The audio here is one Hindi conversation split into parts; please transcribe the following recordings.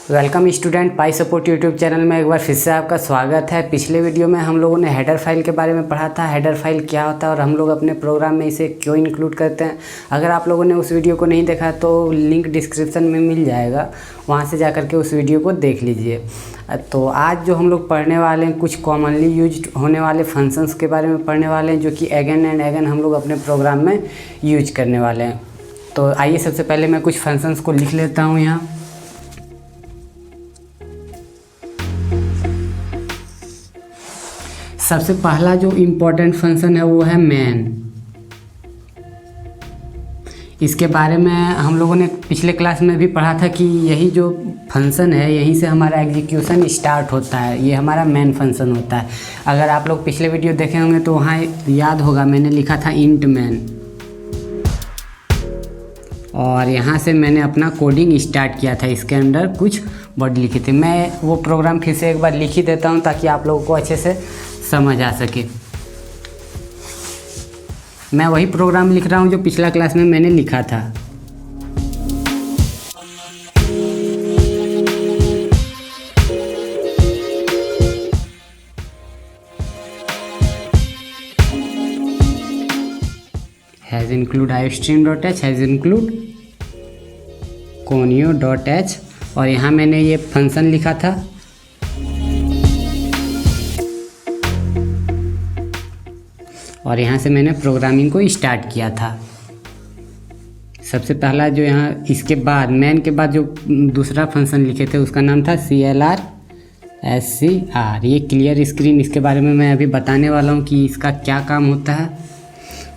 वेलकम स्टूडेंट, पाई सपोर्ट यूट्यूब चैनल में एक बार फिर से आपका स्वागत है। पिछले वीडियो में हम लोगों ने हेडर फाइल के बारे में पढ़ा था। हेडर फाइल क्या होता है और हम लोग अपने प्रोग्राम में इसे क्यों इंक्लूड करते हैं। अगर आप लोगों ने उस वीडियो को नहीं देखा तो लिंक डिस्क्रिप्शन में मिल जाएगा, वहाँ से जा कर के उस वीडियो को देख लीजिए। तो आज जो हम लोग पढ़ने वाले हैं, कुछ कॉमनली यूज होने वाले फंक्शंस के बारे में पढ़ने वाले हैं, जो कि अगेन एंड अगेन हम लोग अपने प्रोग्राम में यूज करने वाले हैं। तो आइए सबसे पहले मैं कुछ फंक्शंस को लिख लेता हूँ यहाँ। सबसे पहला जो इम्पोर्टेंट फंक्शन है वो है मैन। इसके बारे में हम लोगों ने पिछले क्लास में भी पढ़ा था कि यही जो फंक्शन है, यहीं से हमारा एग्जीक्यूशन स्टार्ट होता है। ये हमारा मेन फंक्शन होता है। अगर आप लोग पिछले वीडियो देखे होंगे तो वहाँ याद होगा मैंने लिखा था इंट मैन, और यहाँ से मैंने अपना कोडिंग स्टार्ट किया था। इसके अंदर कुछ वर्ड लिखे थे। मैं वो प्रोग्राम फिर से एक बार लिख ही देता हूँ ताकि आप लोगों को अच्छे से समझ आ सके। मैं वही प्रोग्राम लिख रहा हूँ जो पिछला क्लास में मैंने लिखा था। Has include iostream.h, has include conio.h, और यहाँ मैंने ये फंक्शन लिखा था। और यहाँ से मैंने प्रोग्रामिंग को स्टार्ट किया था। सबसे पहला जो यहाँ इसके बाद मैन के बाद जो दूसरा फंक्शन लिखे थे उसका नाम था CLR SCR। ये क्लियर स्क्रीन, इसके बारे में मैं अभी बताने वाला हूँ कि इसका क्या काम होता है।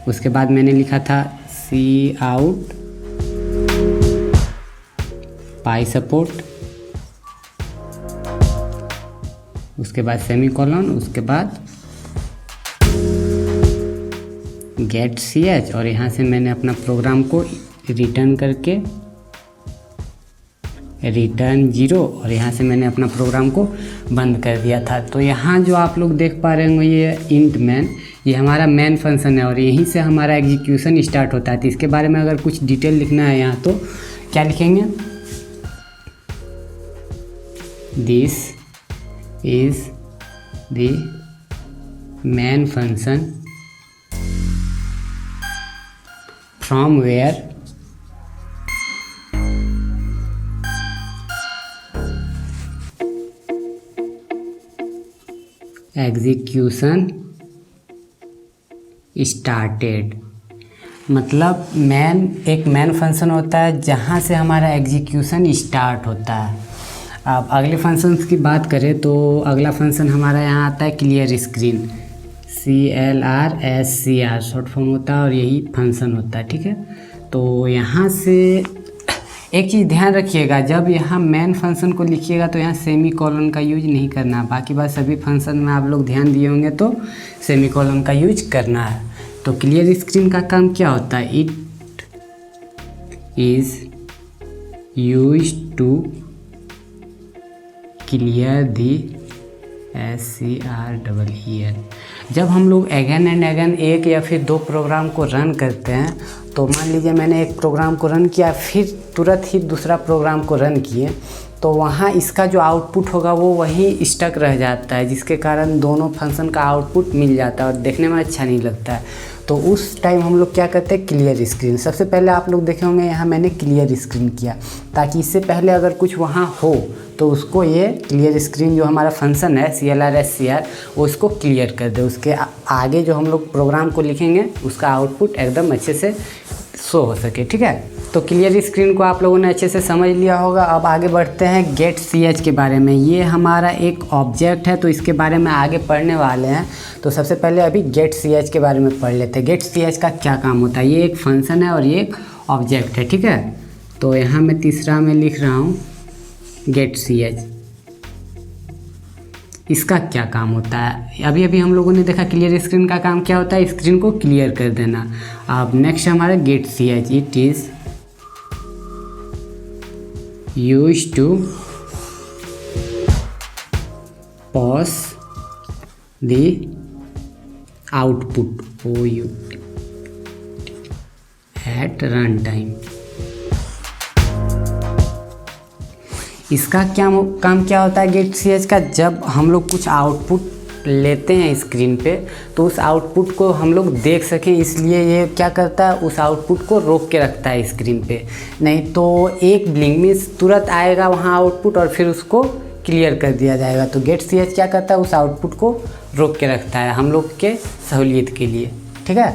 उसके बाद मैंने लिखा था cout पाई सपोर्ट, उसके बाद सेमीकोलन, उसके बाद गेट ch, और यहाँ से मैंने अपना प्रोग्राम को रिटर्न करके रिटर्न 0, और यहाँ से मैंने अपना प्रोग्राम को बंद कर दिया था। तो यहाँ जो आप लोग देख पा रहे होंगे ये इंट मैन, ये हमारा मेन फंक्शन है और यहीं से हमारा एग्जीक्यूशन स्टार्ट होता है। तो इसके बारे में अगर कुछ डिटेल लिखना है यहाँ तो क्या लिखेंगे, this is the main function from where execution started। मतलब एक मैन फंक्शन होता है जहाँ से हमारा एग्जीक्यूशन स्टार्ट होता है। अब अगले फंक्शंस की बात करें तो अगला फंक्शन हमारा यहाँ आता है clear screen, CLR SCR short form होता है और यही फंक्शन होता है। ठीक है, तो यहाँ से एक चीज़ ध्यान रखिएगा, जब यहाँ मेन फंक्शन को लिखिएगा तो यहाँ सेमी कॉलन का यूज नहीं करना। बाकी बात सभी फंक्शन में आप लोग ध्यान दिए होंगे तो सेमी कॉलन का यूज करना है। तो क्लियर स्क्रीन का काम क्या होता है, it is use to clear the SCR. जब हम लोग अगेन एंड अगेन एक या फिर दो प्रोग्राम को रन करते हैं, तो मान लीजिए मैंने एक प्रोग्राम को रन किया, फिर तुरंत ही दूसरा प्रोग्राम को रन किए, तो वहाँ इसका जो आउटपुट होगा वो वहीं स्टक रह जाता है, जिसके कारण दोनों फंक्शन का आउटपुट मिल जाता है और देखने में अच्छा नहीं लगता है। तो उस टाइम हम लोग क्या करते हैं, क्लियर स्क्रीन। सबसे पहले आप लोग देखे होंगे यहाँ मैंने क्लियर स्क्रीन किया, ताकि इससे पहले अगर कुछ वहाँ हो तो उसको ये क्लियर स्क्रीन जो हमारा फंक्शन है CLR SCR वो उसको क्लियर कर दे। उसके आगे जो हम लोग प्रोग्राम को लिखेंगे उसका आउटपुट एकदम अच्छे से शो हो सके। ठीक है, तो क्लियर स्क्रीन को आप लोगों ने अच्छे से समझ लिया होगा। अब आगे बढ़ते हैं गेट ch के बारे में। ये हमारा एक ऑब्जेक्ट है, तो इसके बारे में आगे पढ़ने वाले हैं। तो सबसे पहले अभी गेट ch के बारे में पढ़ लेते हैं। गेट ch का क्या काम होता है, ये एक फंक्शन है और ये एक ऑब्जेक्ट है। ठीक है, तो यहाँ मैं तीसरा में लिख रहा हूँ गेट ch। इसका क्या काम होता है, अभी अभी हम लोगों ने देखा क्लियर स्क्रीन का काम क्या होता है, स्क्रीन को क्लियर कर देना। अब नेक्स्ट हमारा get ch, it is use to pause the output at run time. इसका काम क्या होता है गेट सी एच का, जब हम लोग कुछ आउटपुट लेते हैं स्क्रीन पे तो उस आउटपुट को हम लोग देख सकें, इसलिए ये क्या करता है उस आउटपुट को रोक के रखता है स्क्रीन पे। नहीं तो एक ब्लिंक में तुरंत आएगा वहाँ आउटपुट और फिर उसको क्लियर कर दिया जाएगा। तो गेट सी एच क्या करता है उस आउटपुट को रोक के रखता है हम लोग के सहूलियत के लिए, ठीक है।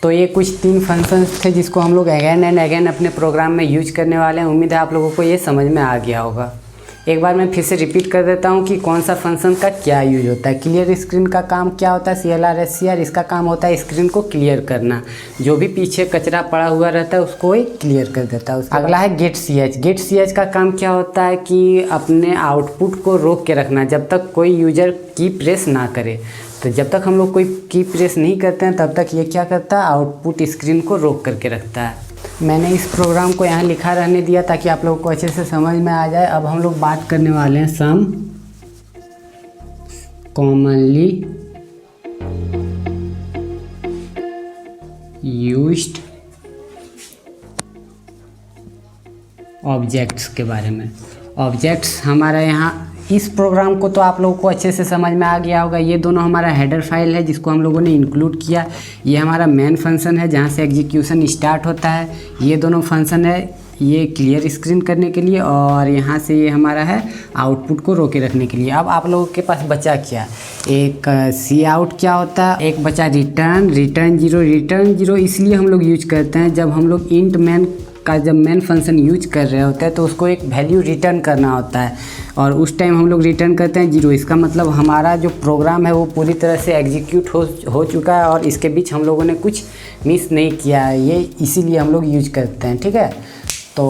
तो ये कुछ 3 फंक्शंस थे जिसको हम लोग अगेन एंड अगेन अपने प्रोग्राम में यूज करने वाले हैं। उम्मीद है आप लोगों को ये समझ में आ गया होगा। एक बार मैं फिर से रिपीट कर देता हूँ कि कौन सा फंक्शन का क्या यूज होता है। क्लियर स्क्रीन का काम क्या होता है, CLR SCR, इसका काम होता है स्क्रीन को क्लियर करना, जो भी पीछे कचरा पड़ा हुआ रहता है उसको ही क्लियर कर देता है। अगला है get C H. Get C H का काम क्या होता है कि अपने आउटपुट को रोक के रखना जब तक कोई यूजर की प्रेस ना करे। तो जब तक हम लोग कोई की प्रेस नहीं करते हैं तब तक ये क्या करता है आउटपुट स्क्रीन को रोक करके रखता है। मैंने इस प्रोग्राम को यहाँ लिखा रहने दिया ताकि आप लोगों को अच्छे से समझ में आ जाए। अब हम लोग बात करने वाले हैं सम कॉमनली यूज्ड ऑब्जेक्ट्स के बारे में। ऑब्जेक्ट्स हमारा यहाँ इस प्रोग्राम को तो आप लोगों को अच्छे से समझ में आ गया होगा। ये दोनों हमारा हेडर फाइल है जिसको हम लोगों ने इंक्लूड किया। ये हमारा मेन फंक्शन है जहाँ से एग्जीक्यूशन स्टार्ट होता है। ये दोनों फंक्शन है ये क्लियर स्क्रीन करने के लिए और यहाँ से ये हमारा है आउटपुट को रोके रखने के लिए। अब आप लोगों के पास बचा क्या, एक सी आउट क्या होता है, एक बचा रिटर्न 0। रिटर्न 0 इसलिए हम लोग यूज करते हैं जब हम लोग इंट मैन का जब मेन फंक्शन यूज कर रहे होते हैं तो उसको एक वैल्यू रिटर्न करना होता है और उस टाइम हम लोग रिटर्न करते हैं 0। इसका मतलब हमारा जो प्रोग्राम है वो पूरी तरह से एग्जीक्यूट हो चुका है और इसके बीच हम लोगों ने कुछ मिस नहीं किया है, ये इसीलिए हम लोग यूज करते हैं, ठीक है। तो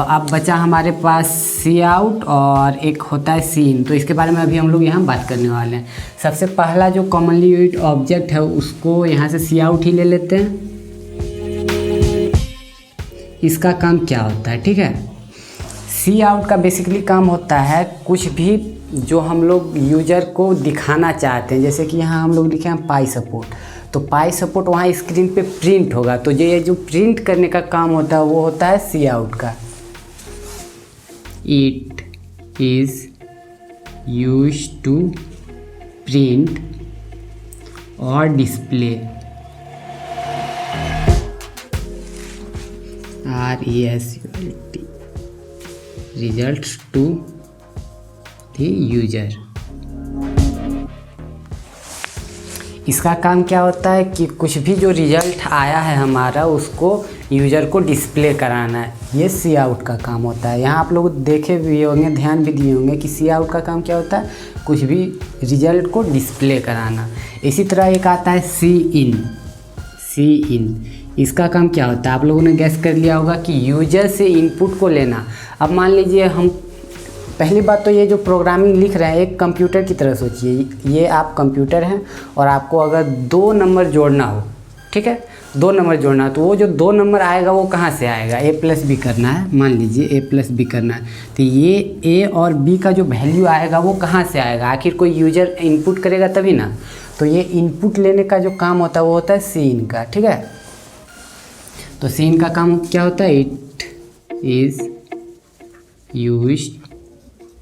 अब बचा हमारे पास सी आउट और एक होता है सीन। तो इसके बारे में अभी हम लोग यहाँ बात करने वाले हैं। सबसे पहला जो कॉमनली यूज्ड ऑब्जेक्ट है उसको यहाँ से सी आउट ही ले लेते हैं। इसका काम क्या होता है, ठीक है। सी आउट का बेसिकली काम होता है कुछ भी जो हम लोग यूजर को दिखाना चाहते हैं, जैसे कि यहाँ हम लोग लिखे हैं पाई सपोर्ट, तो पाई सपोर्ट वहाँ स्क्रीन पे प्रिंट होगा। तो ये जो प्रिंट करने का काम होता है वो होता है सी आउट का। It is used to print और display RESULT results to the user। इसका काम क्या होता है कि कुछ भी जो रिजल्ट आया है हमारा उसको यूज़र को डिस्प्ले कराना है, ये सी आउट का काम होता है। यहाँ आप लोग देखे भी होंगे, ध्यान भी दिए होंगे कि सी आउट का काम क्या होता है, कुछ भी रिजल्ट को डिस्प्ले कराना। इसी तरह एक आता है सी इन। इसका काम क्या होता है, आप लोगों ने गैस कर लिया होगा कि यूजर से इनपुट को लेना। अब मान लीजिए हम पहली बात तो ये जो प्रोग्रामिंग लिख रहे हैं एक कंप्यूटर की तरह सोचिए। ये आप कंप्यूटर हैं और आपको अगर 2 नंबर जोड़ना हो, ठीक है, 2 नंबर जोड़ना है, तो वो जो 2 नंबर आएगा वो कहाँ से आएगा, A+B करना है, मान लीजिए A+B करना है, तो ये A और B का जो वैल्यू आएगा वो कहाँ से आएगा, आखिर कोई यूजर इनपुट करेगा तभी ना। तो ये इनपुट लेने का जो काम होता है वो होता है सीन का, ठीक है। तो सीन का काम क्या होता है, it is used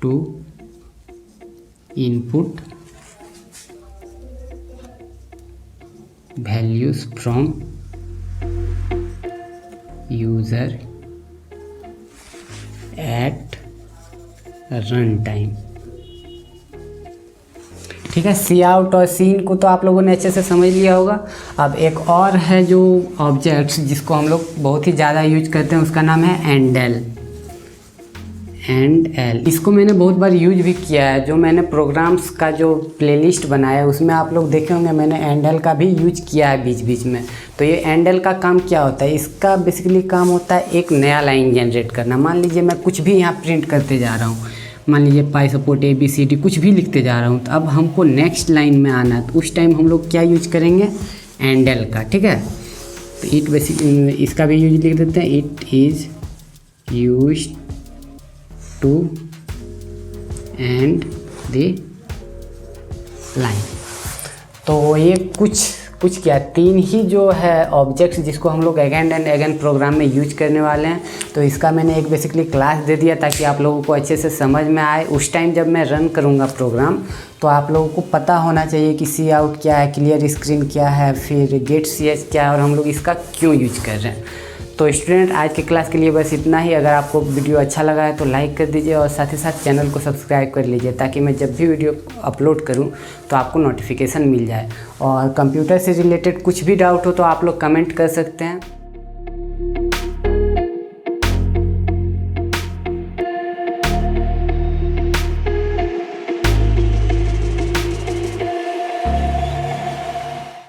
to input values from user at run time, ठीक है। सी आउट और सीन को तो आप लोगों ने अच्छे से समझ लिया होगा। अब एक और है जो ऑब्जेक्ट्स जिसको हम लोग बहुत ही ज़्यादा यूज करते हैं, उसका नाम है एंडल। इसको मैंने बहुत बार यूज भी किया है। जो मैंने प्रोग्राम्स का जो प्लेलिस्ट बनाया है उसमें आप लोग देखे होंगे मैंने एंडल का भी यूज किया है बीच बीच में। तो ये एंडल का काम क्या होता है, इसका बेसिकली काम होता है एक नया लाइन जनरेट करना। मान लीजिए मैं कुछ भी यहाँ प्रिंट करते जा रहा हूँ, मान लीजिए पाई सपोर्ट ABCD कुछ भी लिखते जा रहा हूँ, तो अब हमको नेक्स्ट लाइन में आना है, तो उस टाइम हम लोग क्या यूज करेंगे, एंडल का, ठीक है। तो इट बेसिक इसका भी यूज लिख देते हैं, it is used to end the line. तो ये कुछ कुछ क्या 3 ही जो है ऑब्जेक्ट्स जिसको हम लोग अगेन एंड अगेन प्रोग्राम में यूज करने वाले हैं। तो इसका मैंने एक बेसिकली क्लास दे दिया ताकि आप लोगों को अच्छे से समझ में आए। उस टाइम जब मैं रन करूँगा प्रोग्राम तो आप लोगों को पता होना चाहिए कि सी आउट क्या है, क्लियर स्क्रीन क्या है, फिर गेट CS क्या है और हम लोग इसका क्यों यूज कर रहे हैं। तो स्टूडेंट आज की क्लास के लिए बस इतना ही। अगर आपको वीडियो अच्छा लगा है तो लाइक कर दीजिए और साथ ही साथ चैनल को सब्सक्राइब कर लीजिए ताकि मैं जब भी वीडियो अपलोड करूं तो आपको नोटिफिकेशन मिल जाए। और कंप्यूटर से रिलेटेड कुछ भी डाउट हो तो आप लोग कमेंट कर सकते हैं।